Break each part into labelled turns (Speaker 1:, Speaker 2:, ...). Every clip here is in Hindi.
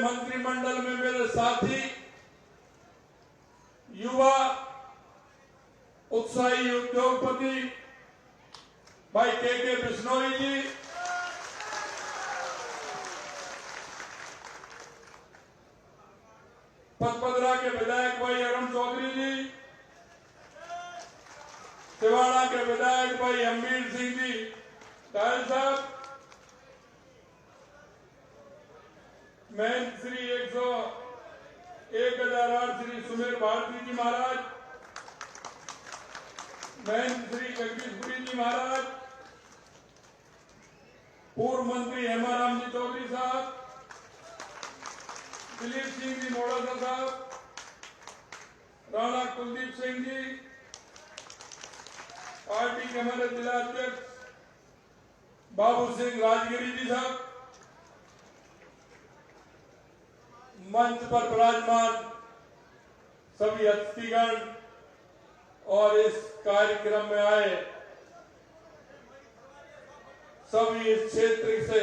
Speaker 1: मंत्रिमंडल में मेरे साथी, युवा उत्साही उद्योगपति भाई के बिश्नोई जी, पचपदरा के विधायक भाई अरुण चौधरी जी, सिवाड़ा के विधायक भाई अमवीर सिंह जी टायल साहब, मैं श्री 101,008 श्री सुमेर भारती जी महाराज, मैं श्री जगदीशपुरी जी महाराज, पूर्व मंत्री हेमाराम जी चौधरी साहब, दिलीप सिंह जी मोड़ासा साहब, राणा कुलदीप सिंह जी, पार्टी के हमारे जिला अध्यक्ष बाबू सिंह राजगिरी जी साहब, मंच पर विराजमान सभी अतिथिगण और इस कार्यक्रम में आए सभी इस क्षेत्र से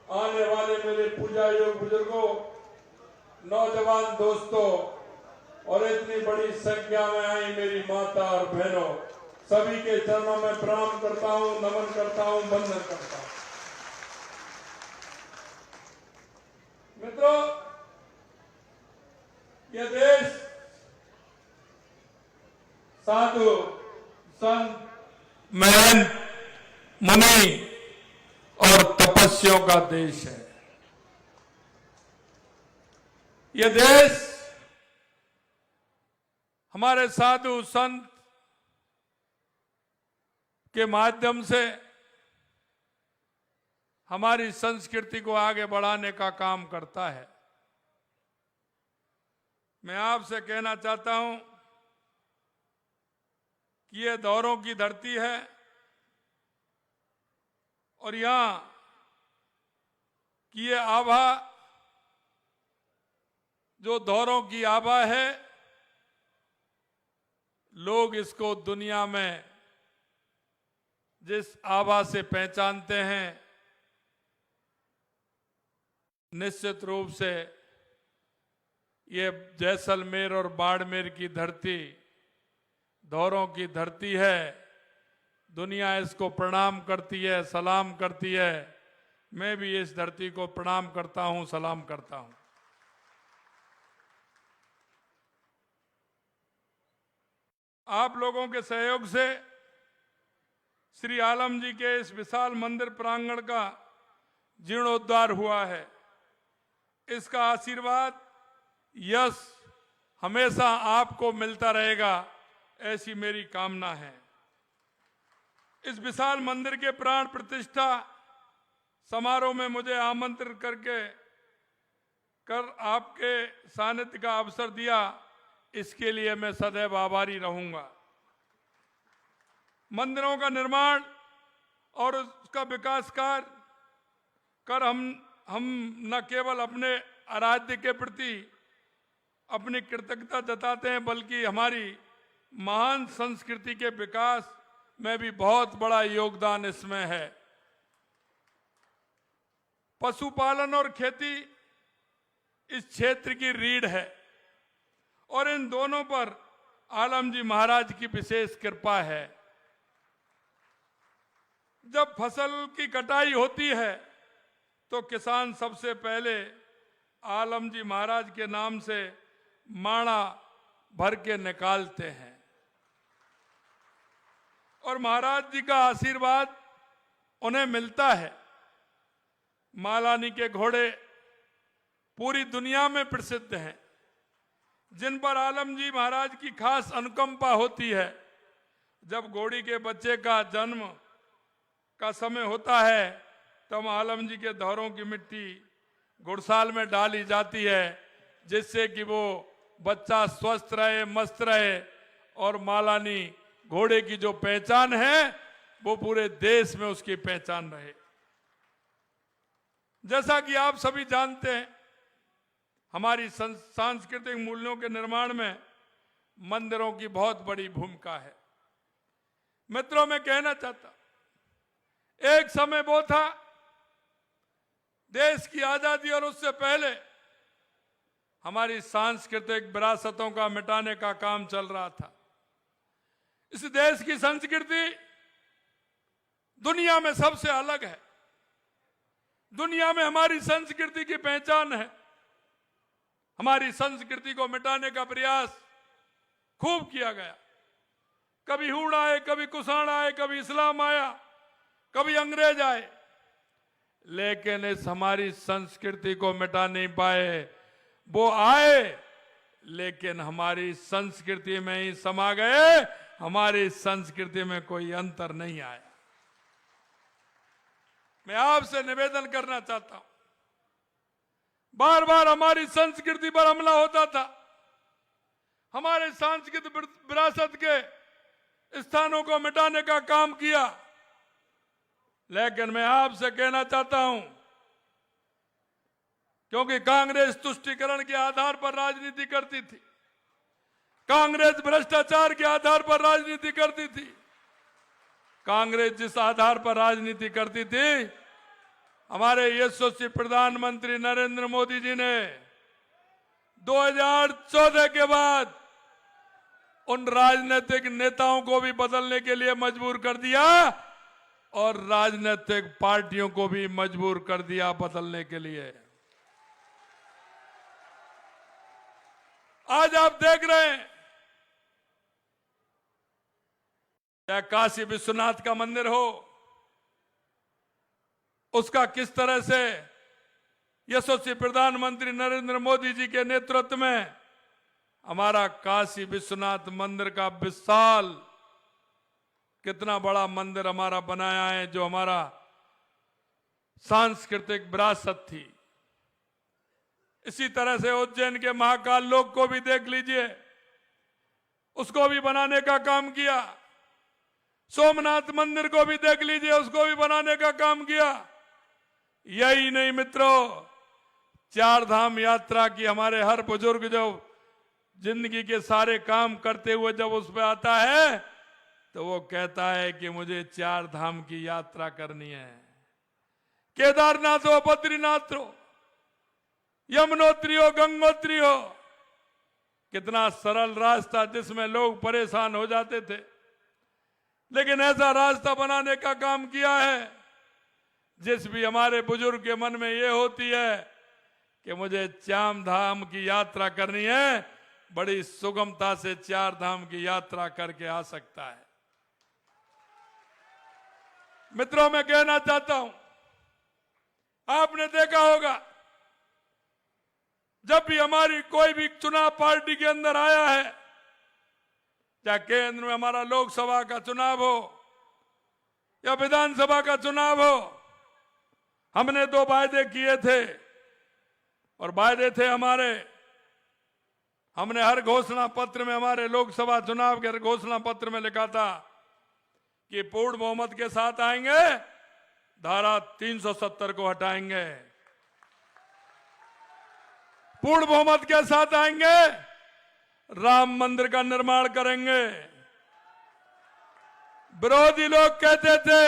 Speaker 1: आने वाले मेरे पूजा योग बुजुर्गों, नौजवान दोस्तों और इतनी बड़ी संख्या में आई मेरी माता और बहनों, सभी के चरणों में प्रणाम करता हूं, नमन करता हूं, वंदन करता हूं। मित्रों, यह देश साधु संत महंत मुनि और तपस्वियों का देश है। यह देश हमारे साधु संत के माध्यम से हमारी संस्कृति को आगे बढ़ाने का काम करता है। मैं आपसे कहना चाहता हूं कि यह दौरों की धरती है और यहां की ये आभा जो दौरों की आभा है, लोग इसको दुनिया में जिस आभा से पहचानते हैं, निश्चित रूप से ये जैसलमेर और बाड़मेर की धरती दौरों की धरती है। दुनिया इसको प्रणाम करती है, सलाम करती है। मैं भी इस धरती को प्रणाम करता हूं, सलाम करता हूं। आप लोगों के सहयोग से श्री आलम जी के इस विशाल मंदिर प्रांगण का जीर्णोद्धार हुआ है। इसका आशीर्वाद, यश हमेशा आपको मिलता रहेगा, ऐसी मेरी कामना है। इस विशाल मंदिर के प्राण प्रतिष्ठा समारोह में मुझे आमंत्रित कर आपके सानिध्य का अवसर दिया, इसके लिए मैं सदैव आभारी रहूंगा। मंदिरों का निर्माण और उसका विकास कार्य कर हम न केवल अपने आराध्य के प्रति अपनी कृतज्ञता जताते हैं, बल्कि हमारी महान संस्कृति के विकास में भी बहुत बड़ा योगदान इसमें है। पशुपालन और खेती इस क्षेत्र की रीढ़ है और इन दोनों पर आलम जी महाराज की विशेष कृपा है। जब फसल की कटाई होती है तो किसान सबसे पहले आलम जी महाराज के नाम से माणा भर के निकालते हैं और महाराज जी का आशीर्वाद उन्हें मिलता है। मालानी के घोड़े पूरी दुनिया में प्रसिद्ध हैं, जिन पर आलम जी महाराज की खास अनुकंपा होती है। जब घोड़ी के बच्चे का जन्म का समय होता है तब आलम जी के दौरों की मिट्टी घुड़साल में डाली जाती है, जिससे कि वो बच्चा स्वस्थ रहे, मस्त रहे और मालानी घोड़े की जो पहचान है वो पूरे देश में उसकी पहचान रहे। जैसा कि आप सभी जानते हैं, हमारी सांस्कृतिक मूल्यों के निर्माण में मंदिरों की बहुत बड़ी भूमिका है। मित्रों, मैं कहना चाहता, एक समय वो था देश की आजादी और उससे पहले हमारी सांस्कृतिक विरासतों का मिटाने का काम चल रहा था। इस देश की संस्कृति दुनिया में सबसे अलग है। दुनिया में हमारी संस्कृति की पहचान है। हमारी संस्कृति को मिटाने का प्रयास खूब किया गया। कभी हूण आए, कभी कुषाण आए, कभी इस्लाम आया, कभी अंग्रेज आए, लेकिन इस हमारी संस्कृति को मिटा नहीं पाए। वो आए लेकिन हमारी संस्कृति में ही समा गए। हमारी संस्कृति में कोई अंतर नहीं आया। मैं आपसे निवेदन करना चाहता हूं, बार बार हमारी संस्कृति पर हमला होता था, हमारे सांस्कृतिक विरासत के स्थानों को मिटाने का काम किया, लेकिन मैं आपसे कहना चाहता हूं, क्योंकि कांग्रेस तुष्टीकरण के आधार पर राजनीति करती थी, कांग्रेस भ्रष्टाचार के आधार पर राजनीति करती थी, कांग्रेस जिस आधार पर राजनीति करती थी, हमारे यशस्वी प्रधानमंत्री नरेंद्र मोदी जी ने 2014 के बाद उन राजनीतिक नेताओं को भी बदलने के लिए मजबूर कर दिया और राजनीतिक पार्टियों को भी मजबूर कर दिया बदलने के लिए। आज आप देख रहे हैं, चाहे काशी विश्वनाथ का मंदिर हो, उसका किस तरह से यशस्वी प्रधानमंत्री नरेंद्र मोदी जी के नेतृत्व में हमारा काशी विश्वनाथ मंदिर का विशाल, कितना बड़ा मंदिर हमारा बनाया है, जो हमारा सांस्कृतिक विरासत थी। इसी तरह से उज्जैन के महाकाल लोक को भी देख लीजिए, उसको भी बनाने का काम किया। सोमनाथ मंदिर को भी देख लीजिए, उसको भी बनाने का काम किया। यही नहीं मित्रों, चार धाम यात्रा की हमारे हर बुजुर्ग जो जिंदगी के सारे काम करते हुए जब उस पर आता है तो वो कहता है कि मुझे चार धाम की यात्रा करनी है। केदारनाथ हो, बद्रीनाथ हो, यमुनोत्री हो, गंगोत्री हो, कितना सरल रास्ता जिसमें लोग परेशान हो जाते थे, लेकिन ऐसा रास्ता बनाने का काम किया है जिस भी हमारे बुजुर्ग के मन में ये होती है कि मुझे चार धाम की यात्रा करनी है, बड़ी सुगमता से चार धाम की यात्रा करके आ सकता है। मित्रों, मैं कहना चाहता हूं, आपने देखा होगा जब भी हमारी कोई भी चुनाव पार्टी के अंदर आया है, चाहे केंद्र में हमारा लोकसभा का चुनाव हो या विधानसभा का चुनाव हो, हमने दो वायदे किए थे और वायदे थे हमारे, हमने हर घोषणा पत्र में, हमारे लोकसभा चुनाव के घोषणा पत्र में लिखा था कि पूर्ण बहुमत के साथ आएंगे, धारा 370 को हटाएंगे, पूर्ण बहुमत के साथ आएंगे, राम मंदिर का निर्माण करेंगे। विरोधी लोग कहते थे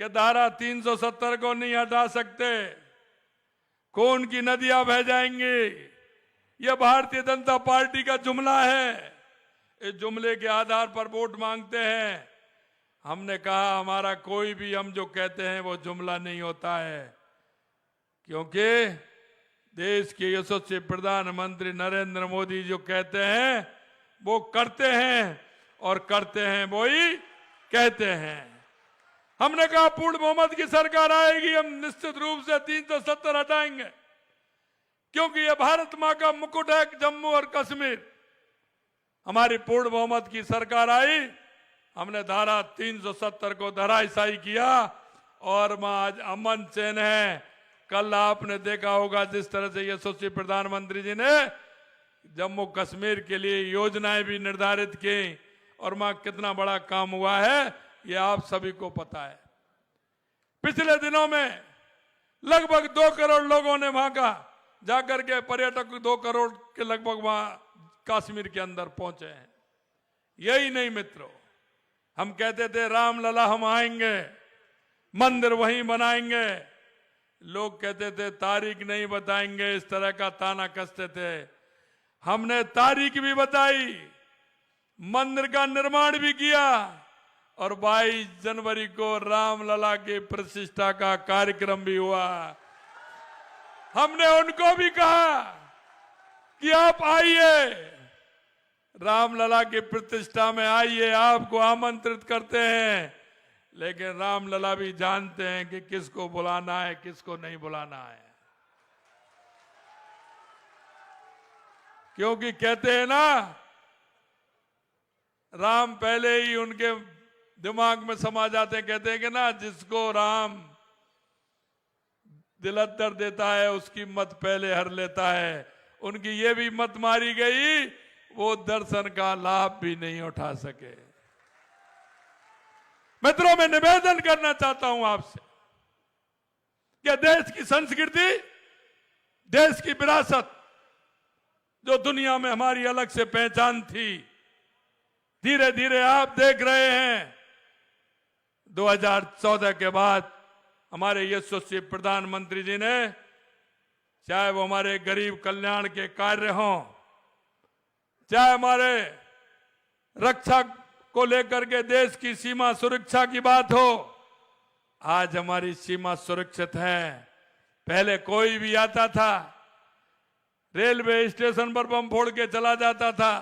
Speaker 1: कि धारा 370 को नहीं हटा सकते, खून की नदियां बह जाएंगी। यह भारतीय जनता पार्टी का जुमला है, इस जुमले के आधार पर वोट मांगते हैं। हमने कहा हमारा कोई भी हम जो कहते हैं वो जुमला नहीं होता है, क्योंकि देश के यशस्वी प्रधानमंत्री नरेंद्र मोदी जो कहते हैं वो करते हैं, और करते हैं वो ही कहते हैं। हमने कहा पूर्ण बहुमत की सरकार आएगी, हम निश्चित रूप से 370 हटाएंगे, क्योंकि ये भारत मां का मुकुट है। जम्मू और कश्मीर, हमारी पूर्ण बहुमत की सरकार आई, हमने धारा 370 को धराशायी किया और मां आज अमन चैन है। कल आपने देखा होगा जिस तरह से यशस्वी प्रधानमंत्री जी ने जम्मू कश्मीर के लिए योजनाएं भी निर्धारित की, और मां कितना बड़ा काम हुआ है ये आप सभी को पता है। पिछले दिनों में लगभग 2 करोड़ लोगों ने वहां का जाकर के, पर्यटक 2 करोड़ के लगभग वहां कश्मीर के अंदर पहुंचे हैं। यही नहीं मित्रों, हम कहते थे रामलला हम आएंगे, मंदिर वहीं बनाएंगे, लोग कहते थे तारीख नहीं बताएंगे, इस तरह का ताना कसते थे। हमने तारीख भी बताई, मंदिर का निर्माण भी किया और 22 जनवरी को रामलला की प्रतिष्ठा का कार्यक्रम भी हुआ। हमने उनको भी कहा कि आप आइए, रामलला की प्रतिष्ठा में आइए, आपको आमंत्रित करते हैं। लेकिन रामलला भी जानते हैं कि किसको बुलाना है, किसको नहीं बुलाना है। क्योंकि कहते हैं ना, राम पहले ही उनके दिमाग में समा जाते हैं। कहते हैं कि ना, जिसको राम दिलद्दर देता है उसकी मत पहले हर लेता है। उनकी ये भी मत मारी गई, वो दर्शन का लाभ भी नहीं उठा सके। मित्रों, मैं निवेदन करना चाहता हूं आपसे कि देश की संस्कृति, देश की विरासत, जो दुनिया में हमारी अलग से पहचान थी, धीरे धीरे आप देख रहे हैं 2014 के बाद हमारे यशस्वी प्रधानमंत्री जी ने, चाहे वो हमारे गरीब कल्याण के कार्य हों, चाहे हमारे रक्षा को लेकर के देश की सीमा सुरक्षा की बात हो, आज हमारी सीमा सुरक्षित है। पहले कोई भी आता था, रेलवे स्टेशन पर बम फोड़ के चला जाता था,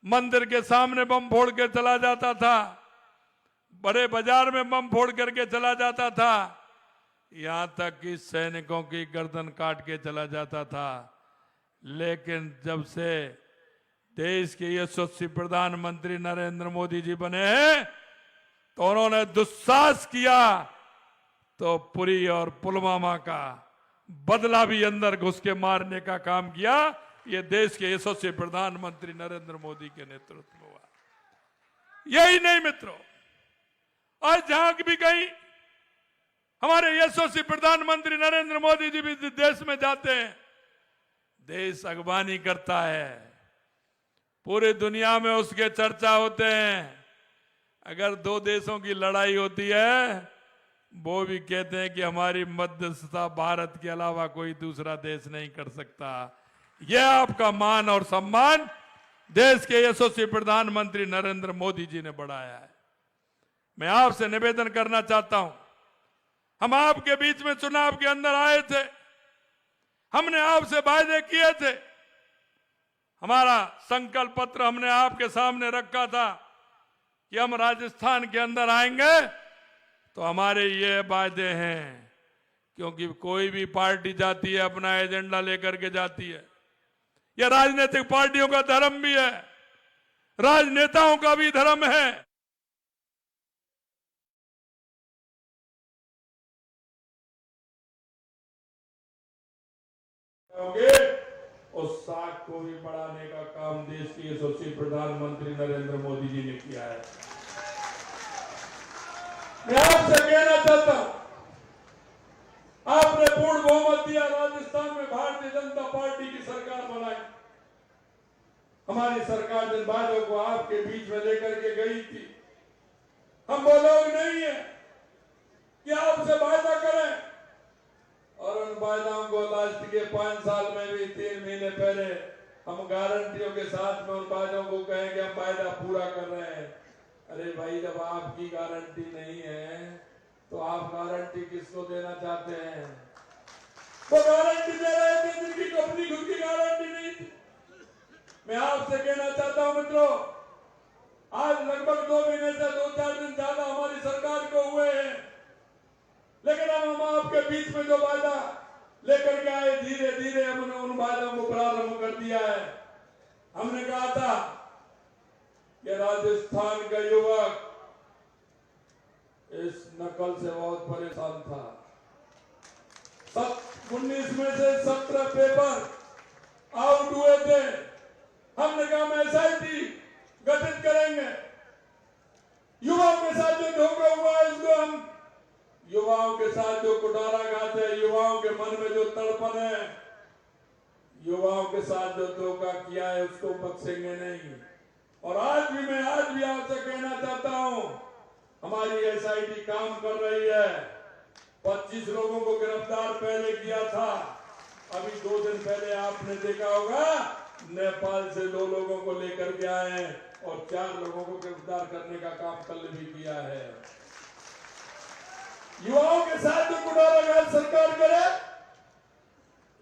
Speaker 1: मंदिर के सामने बम फोड़ के चला जाता था, बड़े बाजार में बम फोड़ करके चला जाता था, यहां तक कि सैनिकों की गर्दन काट के चला जाता था। लेकिन जब से देश के यशस्वी प्रधानमंत्री नरेंद्र मोदी जी बने हैं, तो उन्होंने दुस्साहस किया तो पुरी और पुलवामा का बदला भी अंदर घुस के मारने का काम किया। ये देश के यशस्वी प्रधानमंत्री नरेंद्र मोदी के नेतृत्व में हुआ। यही नहीं मित्रों, आज जहां भी कहीं हमारे यशस्वी प्रधानमंत्री नरेंद्र मोदी जी भी देश में जाते हैं, देश अगवानी करता है, पूरी दुनिया में उसके चर्चा होते हैं। अगर दो देशों की लड़ाई होती है, वो भी कहते हैं कि हमारी मध्यस्थता भारत के अलावा कोई दूसरा देश नहीं कर सकता। यह आपका मान और सम्मान देश के यशस्वी प्रधानमंत्री नरेंद्र मोदी जी ने बढ़ाया है। मैं आपसे निवेदन करना चाहता हूं, हम आपके बीच में चुनाव के अंदर आए थे, हमने आपसे वायदे किए थे, हमारा संकल्प पत्र हमने आपके सामने रखा था कि हम राजस्थान के अंदर आएंगे तो हमारे ये वायदे हैं। क्योंकि कोई भी पार्टी जाती है, अपना एजेंडा लेकर के जाती है। यह राजनीतिक पार्टियों का धर्म भी है, राजनेताओं का भी धर्म है। उस साख को भी बढ़ाने का काम देश के यशस्वी प्रधानमंत्री नरेंद्र मोदी जी ने किया है। मैं आपसे कहना चाहता हूं, आपने पूर्ण बहुमत दिया, राजस्थान में भारतीय जनता पार्टी की सरकार बनाई। हमारी सरकार जिन वादों को आपके बीच में लेकर के गई थी, हम वो लोग नहीं है कि आपसे वायदा करें और उन वायदाओं को लास्ट के 5 साल में भी 3 महीने पहले हम गारंटियों के साथ में उन वायदों को कहें कि हम वायदा पूरा कर रहे हैं। अरे भाई, जब आपकी गारंटी नहीं है तो आप गारंटी किसको देना चाहते हैं? वो गारंटी दे रहे थे जिनकी अपनी खुद की गारंटी नहीं थी। मैं आपसे कहना चाहता हूं मित्रों, आज लगभग 2 महीने से 2-4 दिन ज्यादा हमारी सरकार को हुए हैं, लेकिन हम आपके बीच में जो वायदा लेकर के आए, धीरे धीरे हमने उन वायदों को प्रारंभ कर दिया है। हमने कहा था कि राजस्थान का युवक इस नकल से बहुत परेशान था। 19 में से 17 पेपर आउट हुए थे। हमने कहा हम एसआईटी गठित करेंगे, युवाओं के साथ जो धोखा हुआ है उसको हम, युवाओं के साथ जो कुटाराघात है, युवाओं के मन में जो तड़पन है, युवाओं के साथ जो धोखा किया है उसको बख्शेंगे नहीं। और आज भी आपसे कहना चाहता हूं, हमारी एसआईटी काम कर रही है 25 लोगों को गिरफ्तार पहले किया था। अभी 2 दिन पहले आपने देखा होगा नेपाल से 2 लोगों को लेकर के आए हैं और 4 लोगों को गिरफ्तार करने का काम कल भी किया है। युवाओं के साथ जो गुंडाराज सरकार करे,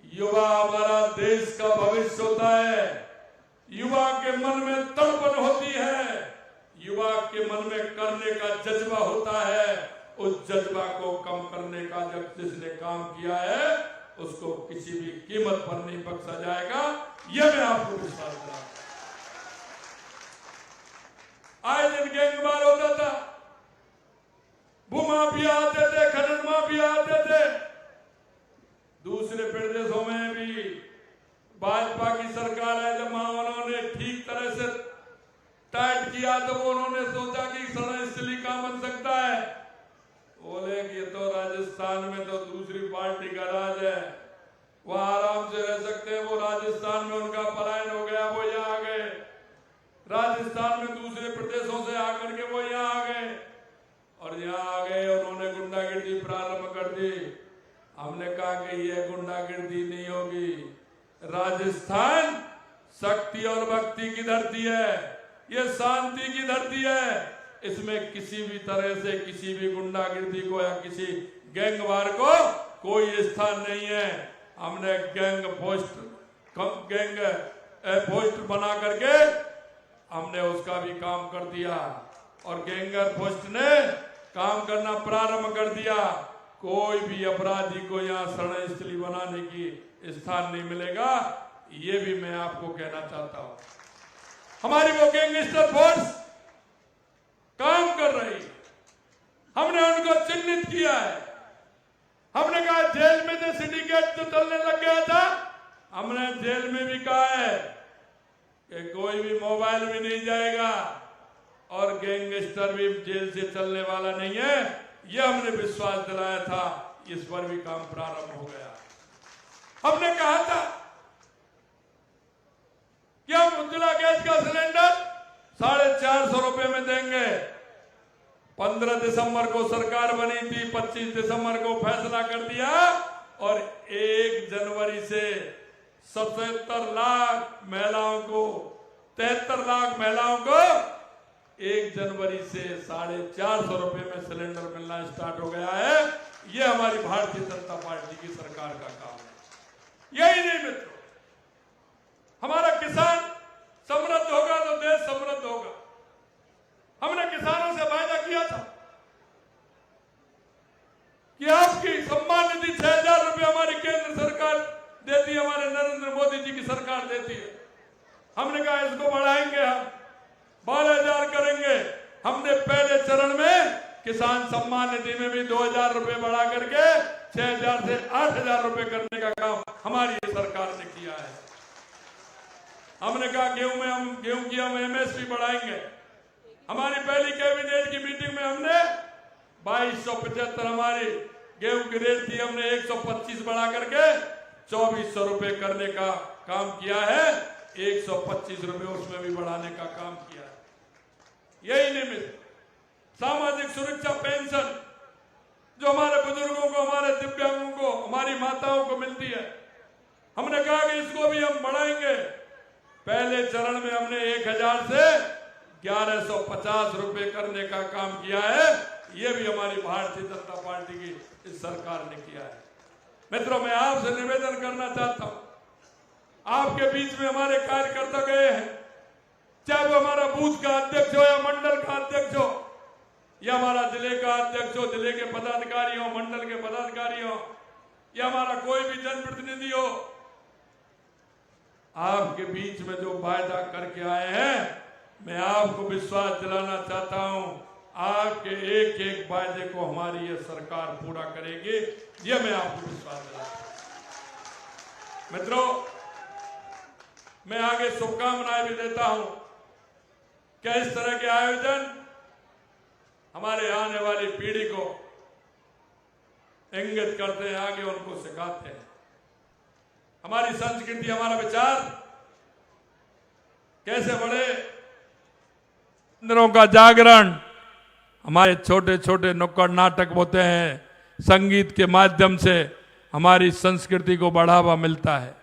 Speaker 1: युवा हमारा देश का भविष्य होता है। युवा के मन में तड़पन होती है, युवा के मन में करने का जज्बा होता है। उस जज्बा को कम करने का जब जिसने काम किया है उसको किसी भी कीमत पर नहीं बख्शा जाएगा, यह मैं आपको विश्वास दिलाता हूं। आए दिन गैंगवार होता था, भूमाफिया आते थे, खनन माफिया आते थे। दूसरे प्रदेशों में भी भाजपा की सरकार है, जब उन्होंने ठीक तरह से टाइट किया तो उन्होंने सोचा कि सड़क स्थली कहां बन सकता है। बोले कि ये तो राजस्थान में तो दूसरी पार्टी का राज है, वो आराम से रह सकते हैं। वो राजस्थान में उनका पलायन हो गया, वो यहाँ आ गए। राजस्थान में दूसरे प्रदेशों से आकर के वो यहाँ आ गए और यहाँ आ गए उन्होंने गुंडागिर्दी प्रारंभ कर दी। हमने कहा कि ये गुंडागिर्दी नहीं होगी। राजस्थान शक्ति और भक्ति की धरती है, ये शांति की धरती है। इसमें किसी भी तरह से किसी भी गुंडागिर्दी को या किसी गैंगवार को कोई स्थान नहीं है। हमने गैंग पोस्ट बना करके हमने उसका भी काम कर दिया और गैंगर पोस्ट ने काम करना प्रारंभ कर दिया। कोई भी अपराधी को यहाँ शरण स्थली बनाने की स्थान नहीं मिलेगा, ये भी मैं आपको कहना चाहता हूं। हमारी वो गैंगस्टर फोर्स काम कर रही, हमने उनको चिन्हित किया है। हमने कहा जेल में जो सिंडिकेट जो चलने लग गया था, हमने जेल में भी कहा है कि कोई भी मोबाइल भी नहीं जाएगा और गैंगस्टर भी जेल से चलने वाला नहीं है। यह हमने विश्वास दिलाया था, इस पर भी काम प्रारंभ हो गया। हमने कहा था कि हम उज्ज्वला गैस का सिलेंडर 450 रुपए में देंगे। 15 दिसंबर को सरकार बनी थी, 25 दिसंबर को फैसला कर दिया और 1 जनवरी से 77 लाख महिलाओं को 73 लाख महिलाओं को 1 जनवरी से 450 रुपए में सिलेंडर मिलना स्टार्ट हो गया है। यह हमारी भारतीय जनता पार्टी की सरकार का काम है। यही नहीं मित्रों, हमारा किसान समृद्ध होगा तो देश समृद्ध होगा। हमने किसानों से वायदा किया था कि आपकी सम्मान निधि 6000 रुपये हमारी केंद्र सरकार देती है, हमारे नरेंद्र मोदी जी की सरकार देती है। हमने कहा इसको बढ़ाएंगे, हम 12000 करेंगे। हमने पहले चरण में किसान सम्मान निधि में भी 2000 रुपये बढ़ा करके 6000 से 8000 रुपये करने का काम हमारी सरकार ने किया है। हमने कहा गेहूं की हम एमएसपी बढ़ाएंगे। हमारी पहली कैबिनेट की मीटिंग में हमने 2275 हमारी गेहूं की रेट थी, हमने 125 बढ़ा करके 2400 रुपये करने का काम किया है। 125 रुपये उसमें भी बढ़ाने का काम किया है। यही निमित्त सामाजिक सुरक्षा पेंशन जो हमारे बुजुर्गों को, हमारे दिव्यांगों को, हमारी माताओं को मिलती है, हमने कहा कि इसको भी हम बढ़ाएंगे। पहले चरण में हमने 1000 से 1150 रुपये करने का काम किया है। यह भी हमारी भारतीय जनता पार्टी की इस सरकार ने किया है। मित्रों, मैं आपसे निवेदन करना चाहता हूं, आपके बीच में हमारे कार्यकर्ता गए हैं, चाहे वो हमारा बूथ का अध्यक्ष हो या मंडल का अध्यक्ष हो या हमारा जिले का अध्यक्ष हो, जिले के पदाधिकारी हो, मंडल के पदाधिकारी हो या हमारा कोई भी जनप्रतिनिधि हो, आपके बीच में जो वायदा करके आए हैं, मैं आपको विश्वास दिलाना चाहता हूं, आपके एक एक वायदे को हमारी ये सरकार पूरा करेगी। ये मैं आपको विश्वास दिलाता हूं। मित्रों, मैं आगे शुभकामनाएं भी देता हूं कि इस तरह के आयोजन हमारे आने वाली पीढ़ी को इंगित करते हैं, आगे उनको सिखाते हैं। हमारी संस्कृति, हमारा विचार कैसे बढ़े, इंद्रों का जागरण, हमारे छोटे छोटे नुक्कड़ नाटक होते हैं, संगीत के माध्यम से हमारी संस्कृति को बढ़ावा मिलता है।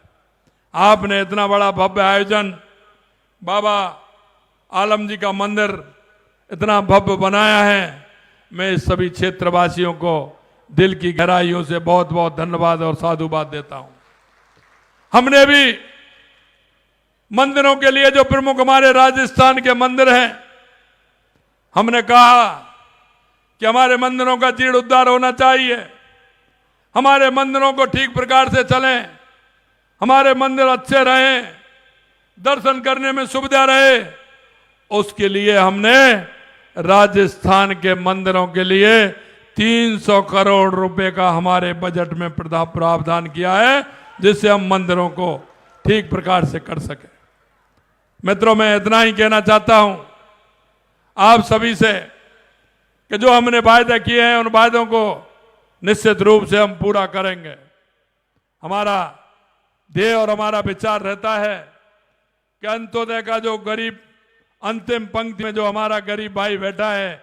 Speaker 1: आपने इतना बड़ा भव्य आयोजन, बाबा आलम जी का मंदिर इतना भव्य बनाया है। मैं सभी क्षेत्रवासियों को दिल की गहराइयों से बहुत बहुत धन्यवाद और साधुवाद देता हूं। हमने भी मंदिरों के लिए जो प्रमुख हमारे राजस्थान के मंदिर हैं, हमने कहा कि हमारे मंदिरों का जीर्णोद्धार होना चाहिए, हमारे मंदिरों को ठीक प्रकार से चलें, हमारे मंदिर अच्छे रहें, दर्शन करने में सुविधा रहे। उसके लिए हमने राजस्थान के मंदिरों के लिए 300 करोड़ रुपए का हमारे बजट में प्रावधान किया है, जिससे हम मंदिरों को ठीक प्रकार से कर सके। मित्रों, मैं इतना ही कहना चाहता हूं आप सभी से कि जो हमने वायदे किए हैं उन वायदों को निश्चित रूप से हम पूरा करेंगे। हमारा ध्येय और हमारा विचार रहता है कि अंत्योदय का जो गरीब अंतिम पंक्ति में जो हमारा गरीब भाई बैठा है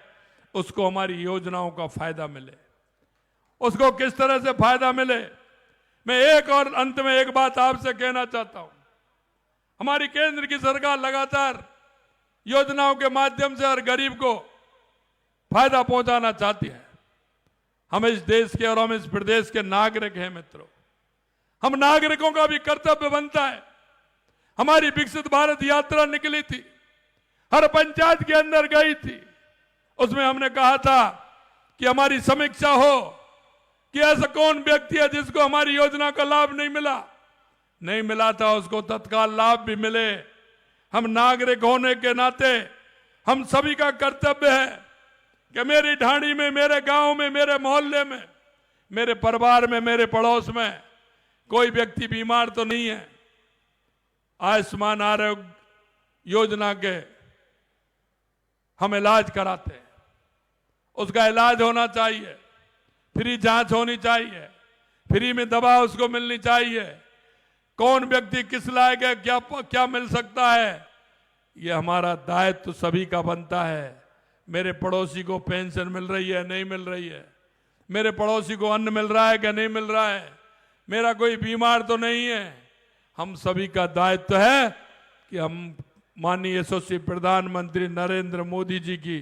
Speaker 1: उसको हमारी योजनाओं का फायदा मिले। उसको किस तरह से फायदा मिले, मैं एक और अंत में एक बात आपसे कहना चाहता हूं। हमारी केंद्र की सरकार लगातार योजनाओं के माध्यम से हर गरीब को फायदा पहुंचाना चाहती है। हम इस देश के और हम इस प्रदेश के नागरिक हैं मित्रों। हम नागरिकों का भी कर्तव्य बनता है। हमारी विकसित भारत यात्रा निकली थी, हर पंचायत के अंदर गई थी। उसमें हमने कहा था कि हमारी समीक्षा हो कि ऐसा कौन व्यक्ति है जिसको हमारी योजना का लाभ नहीं मिला था, उसको तत्काल लाभ भी मिले। हम नागरिक होने के नाते हम सभी का कर्तव्य है कि मेरी ढाणी में, मेरे गांव में, मेरे मोहल्ले में, मेरे परिवार में, मेरे पड़ोस में कोई व्यक्ति बीमार तो नहीं है। आयुष्मान आरोग्य योजना के हम इलाज कराते हैं, उसका इलाज होना चाहिए, फ्री जांच होनी चाहिए, फ्री में दवा उसको मिलनी चाहिए। कौन व्यक्ति किस लायक है, क्या मिल सकता है, ये हमारा दायित्व सभी का बनता है। मेरे पड़ोसी को पेंशन मिल रही है, नहीं मिल रही है, मेरे पड़ोसी को अन्न मिल रहा है कि नहीं मिल रहा है, मेरा कोई बीमार तो नहीं है। हम सभी का दायित्व है कि हम माननीय यशस्वी प्रधानमंत्री नरेंद्र मोदी जी की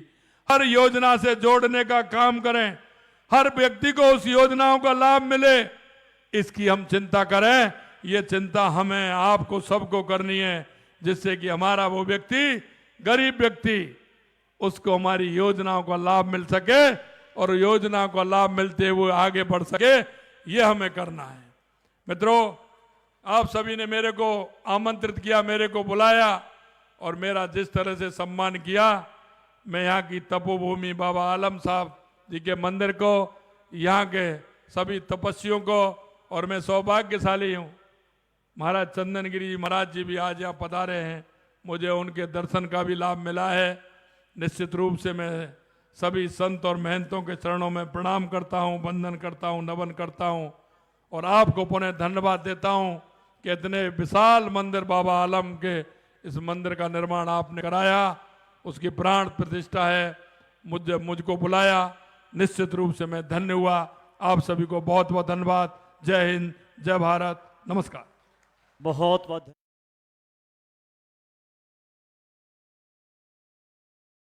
Speaker 1: हर योजना से जोड़ने का काम करें, हर व्यक्ति को उस योजनाओं का लाभ मिले, इसकी हम चिंता करें। ये चिंता हमें, आपको, सबको करनी है, जिससे कि हमारा वो व्यक्ति, गरीब व्यक्ति, उसको हमारी योजनाओं का लाभ मिल सके और योजनाओं का लाभ मिलते हुए आगे बढ़ सके। ये हमें करना है। मित्रों, आप सभी ने मेरे को आमंत्रित किया, मेरे को बुलाया और मेरा जिस तरह से सम्मान किया, मैं यहाँ की तपोभूमि बाबा आलम साहब जी के मंदिर को, यहाँ के सभी तपस्वियों को, और मैं सौभाग्यशाली हूँ, महाराज चंदनगिरी महाराज जी भी आज यहाँ पधारे हैं, मुझे उनके दर्शन का भी लाभ मिला है। निश्चित रूप से मैं सभी संत और महंतों के चरणों में प्रणाम करता हूँ, वंदन करता हूँ, नमन करता हूँ और आपको पुनः धन्यवाद देता हूँ कि इतने विशाल मंदिर बाबा आलम के इस मंदिर का निर्माण आपने कराया, उसकी प्राण प्रतिष्ठा है, मुझको बुलाया। निश्चित रूप से मैं धन्य हुआ। आप सभी को बहुत बहुत धन्यवाद। जय हिंद, जय भारत, नमस्कार।
Speaker 2: बहुत बहुत